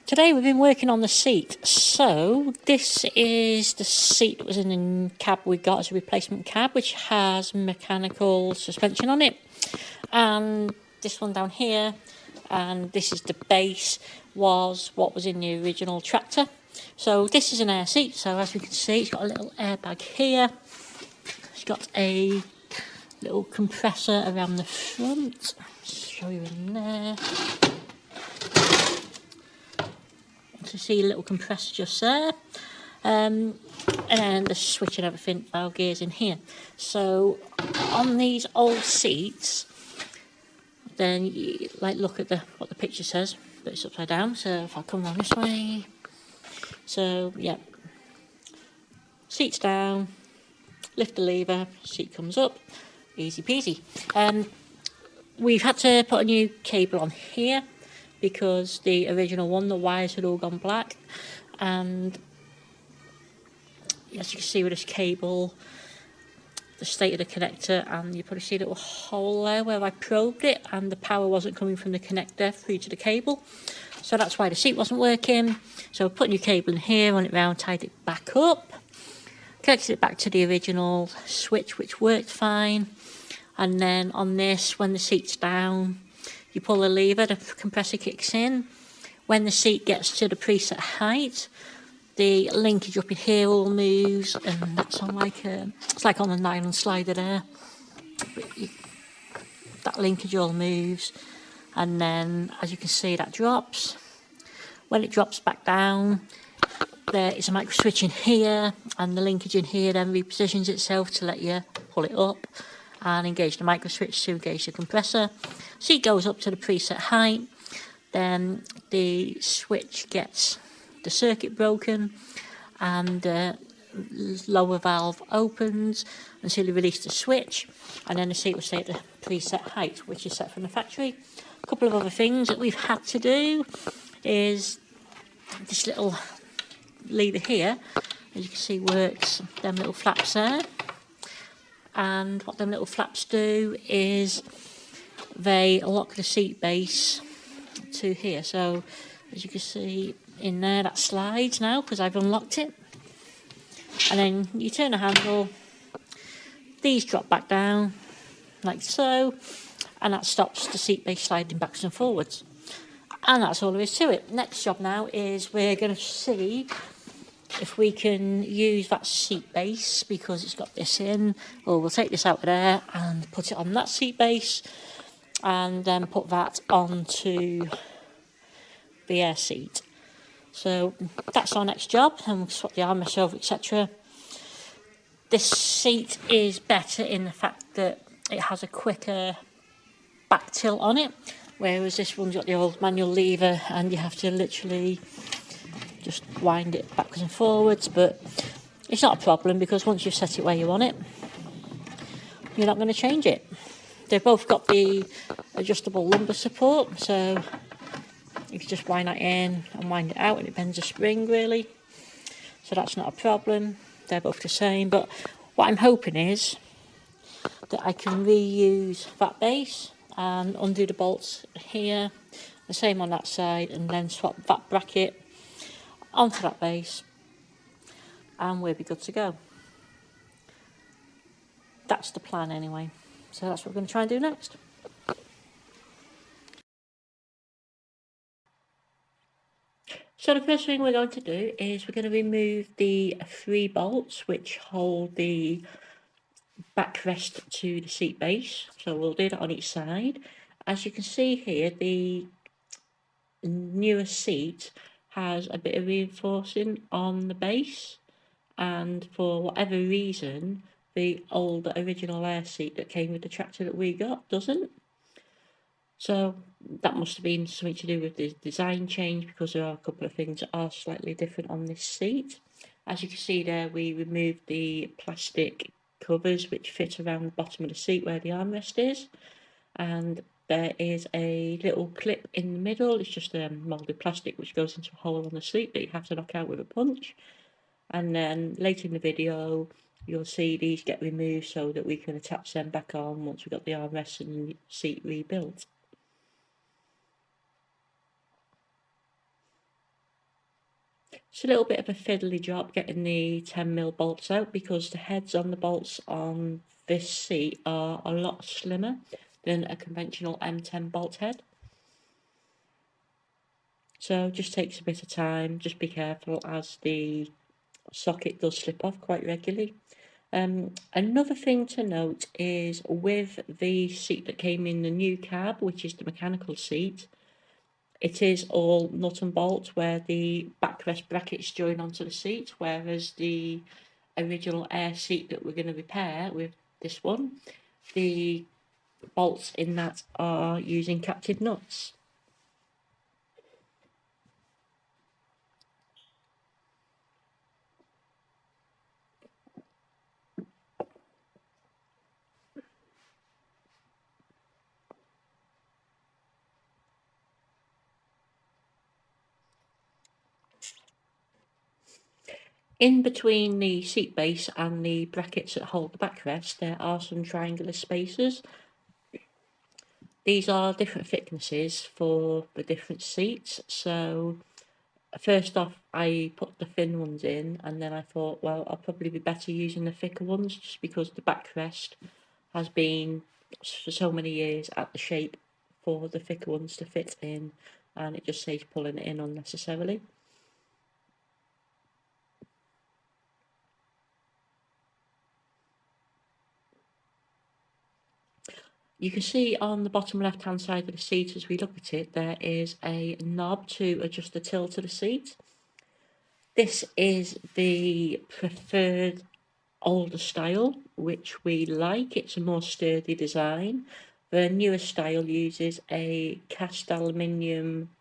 Today we've been working on the seat. So this is the seat that was in the cab we got as a replacement cab, which has mechanical suspension on it. And this one down here, and this is the base, was what was in the original tractor. So this is an air seat, so as we can see it's got a little airbag here. It's got a little compressor around the front. I'll show you in there. To see a little compressor just there, and then the switch and everything, valve gears in here. So on these old seats, then you, like, look at what the picture says, but it's upside down. So if I come around this way, so yeah, seats down, lift the lever, seat comes up, easy peasy. We've had to put a new cable on here because the original one, the wires had all gone black, and as you can see with this cable, the state of the connector, and you probably see a little hole there where I probed it, and the power wasn't coming from the connector through to the cable, so that's why the seat wasn't working. So I put a new cable in here, run it round, tied it back up, connected it back to the original switch, which worked fine. And then on this, when the seat's down, you pull the lever, the compressor kicks in. When the seat gets to the preset height, the linkage up in here all moves, and that's on like it's like on a nylon slider there. That linkage all moves, and then as you can see, that drops. When it drops back down, there is a micro switch in here, and the linkage in here then repositions itself to let you pull it up and engage the micro switch to engage the compressor. Seat goes up to the preset height, then the switch gets the circuit broken, and the lower valve opens until you release the switch, and then the seat will stay at the preset height, which is set from the factory. A couple of other things that we've had to do is this little lever here, as you can see, works them little flaps there. And what them little flaps do is they lock the seat base to here. So as you can see in there, that slides now because I've unlocked it. And then you turn the handle, these drop back down like so, and that stops the seat base sliding backwards and forwards. And that's all there is to it. Next job now is we're going to see if we can use that seat base, because it's got this in, or we'll take this out of there and put it on that seat base, and then put that onto the air seat. So that's our next job, and we'll swap the armrest over, etc. This seat is better in the fact that it has a quicker back tilt on it, whereas this one's got the old manual lever and you have to literally just wind it backwards and forwards. But it's not a problem, because once you've set it where you want it, you're not going to change it. They've both got the adjustable lumbar support, so you can just wind that in and wind it out, and it bends the spring really, so that's not a problem. They're both the same, but what I'm hoping is that I can reuse that base and undo the bolts here, the same on that side, and then swap that bracket onto that base, and we'll be good to go. That's the plan anyway, so that's what we're going to try and do next. So the first thing we're going to do is we're going to remove the 3 bolts which hold the backrest to the seat base. So we'll do that on each side. As you can see here, the newer seat has a bit of reinforcing on the base, and for whatever reason the old original air seat that came with the tractor that we got doesn't. So that must have been something to do with the design change, because there are a couple of things that are slightly different on this seat. As you can see there, we removed the plastic covers which fit around the bottom of the seat where the armrest is, and there is a little clip in the middle. It's just moulded plastic which goes into a hole on the seat that you have to knock out with a punch. And then later in the video you'll see these get removed so that we can attach them back on once we've got the armrest and the seat rebuilt. It's a little bit of a fiddly job getting the 10mm bolts out because the heads on the bolts on this seat are a lot slimmer than a conventional M10 bolt head. So just takes a bit of time, just be careful as the socket does slip off quite regularly. Another thing to note is with the seat that came in the new cab, which is the mechanical seat, it is all nut and bolt where the backrest brackets join onto the seat, whereas the original air seat that we're going to repair with this one, the bolts in that are using captive nuts. In between the seat base and the brackets that hold the backrest, there are some triangular spaces. These are different thicknesses for the different seats. So first off, I put the thin ones in, and then I thought, well, I'll probably be better using the thicker ones just because the backrest has been for so many years at the shape for the thicker ones to fit in, and it just saves pulling it in unnecessarily. You can see on the bottom left hand side of the seat as we look at it, there is a knob to adjust the tilt of the seat. This is the preferred older style, which we like. It's a more sturdy design. The newer style uses a cast aluminium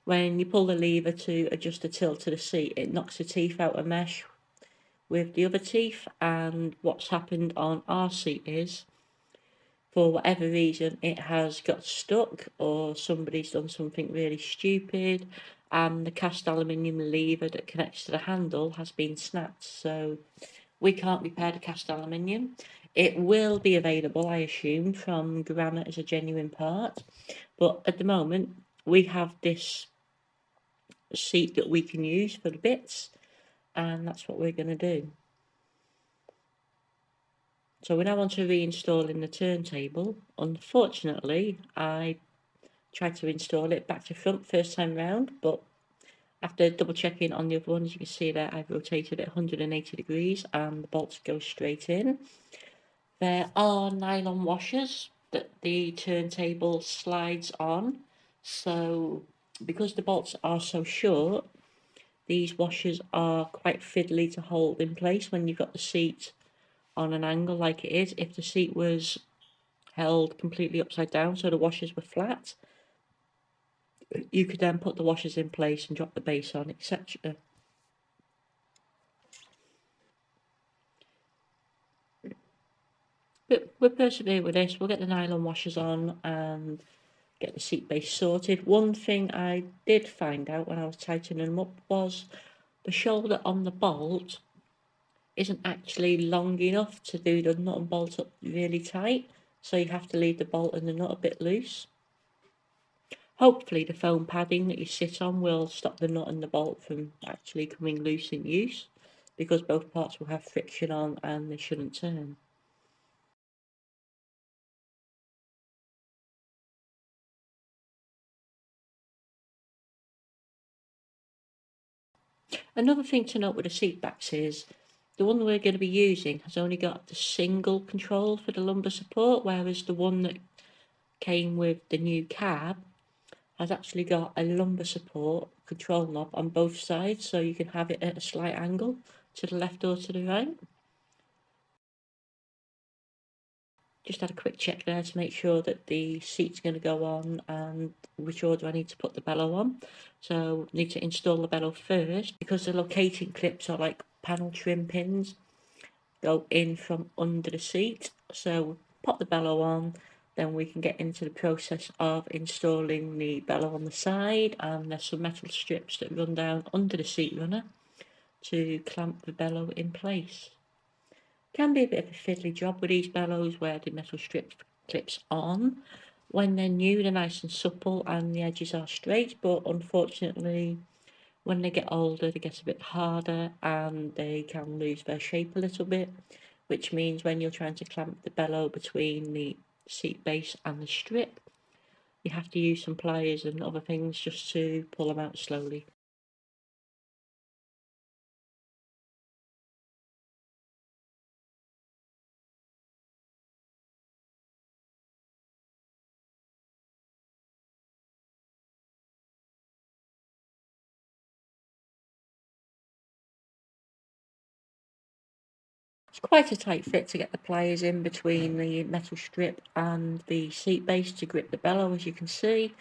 when you pull the lever to adjust the tilt to the seat, it knocks the teeth out of mesh with the other teeth, and what's happened on our seat is, for whatever reason, it has got stuck or somebody's done something really stupid and the cast aluminium lever that connects to the handle has been snapped. So we can't repair the cast aluminium. It will be available, I assume, from Granite as a genuine part. But at the moment, we have this seat that we can use for the bits, and that's what we're going to do. So we're now on to reinstalling the turntable. Unfortunately, I tried to install it back to front first time round, but after double checking on the other ones, you can see that I've rotated it 180 degrees and the bolts go straight in. There are nylon washers that the turntable slides on, so because the bolts are so short, these washers are quite fiddly to hold in place when you've got the seat on an angle like it is. If the seat was held completely upside down, so the washers were flat, you could then put the washers in place and drop the base on, etc. But we'll persevere with this. We'll get the nylon washers on and get the seat base sorted. One thing I did find out when I was tightening them up was the shoulder on the bolt isn't actually long enough to do the nut and bolt up really tight, so you have to leave the bolt and the nut a bit loose. Hopefully the foam padding that you sit on will stop the nut and the bolt from actually coming loose in use, because both parts will have friction on and they shouldn't turn. Another thing to note with the seat backs is the one we're going to be using has only got the single control for the lumbar support, whereas the one that came with the new cab has actually got a lumbar support control knob on both sides, so you can have it at a slight angle to the left or to the right. Just had a quick check there to make sure that the seat's going to go on and which order I need to put the bellow on. So need to install the bellow first, because the locating clips are like panel trim pins, go in from under the seat. So pop the bellow on, then we can get into the process of installing the bellow on the side, and there's some metal strips that run down under the seat runner to clamp the bellow in place. Can be a bit of a fiddly job with these bellows where the metal strip clips on. When they're new, they're nice and supple and the edges are straight, but unfortunately, when they get older, they get a bit harder and they can lose their shape a little bit, which means when you're trying to clamp the bellow between the seat base and the strip, you have to use some pliers and other things just to pull them out slowly. It's quite a tight fit to get the pliers in between the metal strip and the seat base to grip the bellow, as you can see,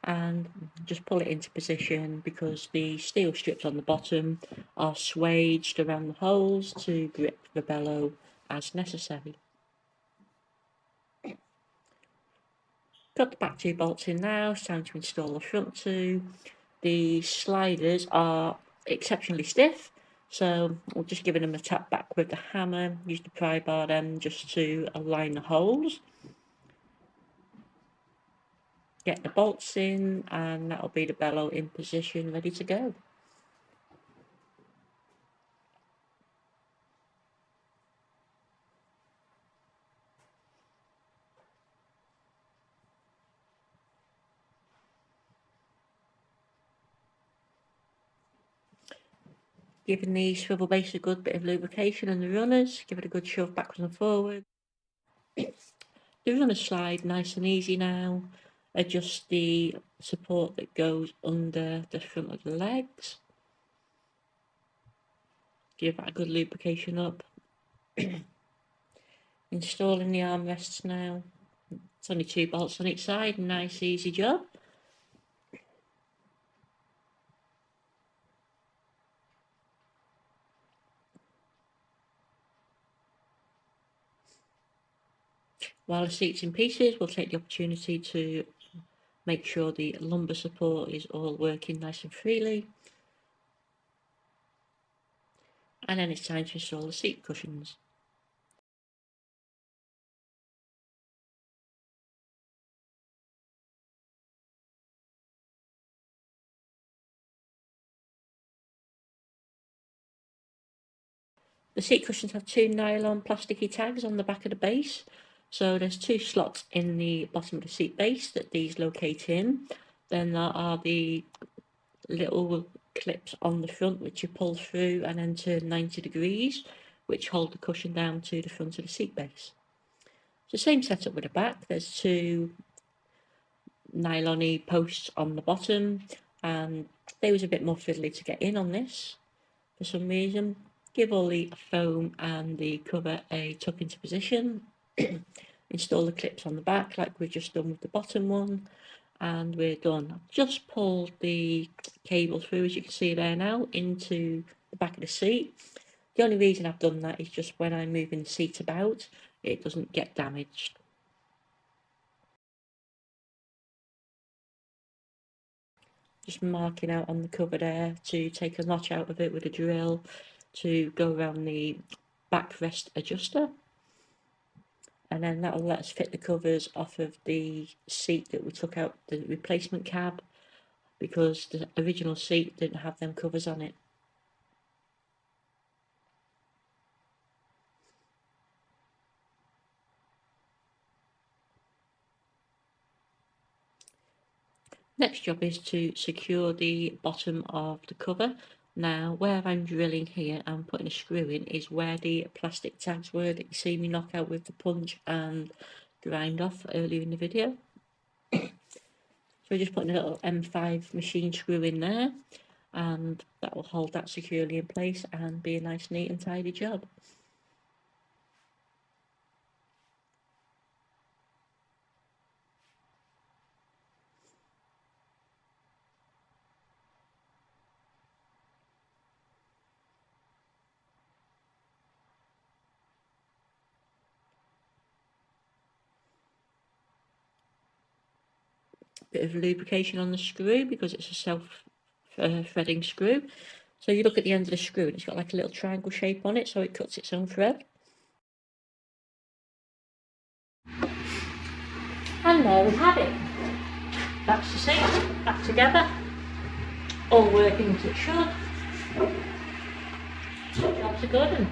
and just pull it into position because the steel strips on the bottom are swaged around the holes to grip the bellow as necessary. Got the back two bolts in now, it's time to install the front two. The sliders are exceptionally stiff, so we're just giving them a tap back with the hammer, use the pry bar then just to align the holes. Get the bolts in and that'll be the bellow in position, ready to go. Giving the swivel base a good bit of lubrication and the runners, give it a good shove backwards and forward. The runners slide nice and easy now. Adjust the support that goes under the front of the legs. Give that a good lubrication up. Installing the armrests now. It's only 2 bolts on each side, nice easy job. While the seat's in pieces, we'll take the opportunity to make sure the lumbar support is all working nice and freely. And then it's time to install the seat cushions. The seat cushions have 2 nylon plasticky tags on the back of the base. So there's 2 slots in the bottom of the seat base that these locate in. Then there are the little clips on the front which you pull through and then turn 90 degrees, which hold the cushion down to the front of the seat base. So same setup with the back. There's 2 nylon-y posts on the bottom, and they was a bit more fiddly to get in on this for some reason. Give all the foam and the cover a tuck into position. Install the clips on the back like we've just done with the bottom one, and we're done. I've just pulled the cable through, as you can see there now, into the back of the seat. The only reason I've done that is just when I'm moving the seat about, it doesn't get damaged. Just marking out on the cover there to take a notch out of it with a drill to go around the backrest adjuster, and then that'll let us fit the covers off of the seat that we took out the replacement cab, because the original seat didn't have them covers on it. Next job is to secure the bottom of the cover. Now where I'm drilling here and putting a screw in is where the plastic tags were that you see me knock out with the punch and grind off earlier in the video. So we're just putting a little M5 machine screw in there, and that will hold that securely in place and be a nice neat and tidy job. Bit of lubrication on the screw because it's a self threading screw. So you look at the end of the screw and it's got like a little triangle shape on it, so it cuts its own thread. And there we have it. That's the seat, back together, all working as it should. Jobs are good, and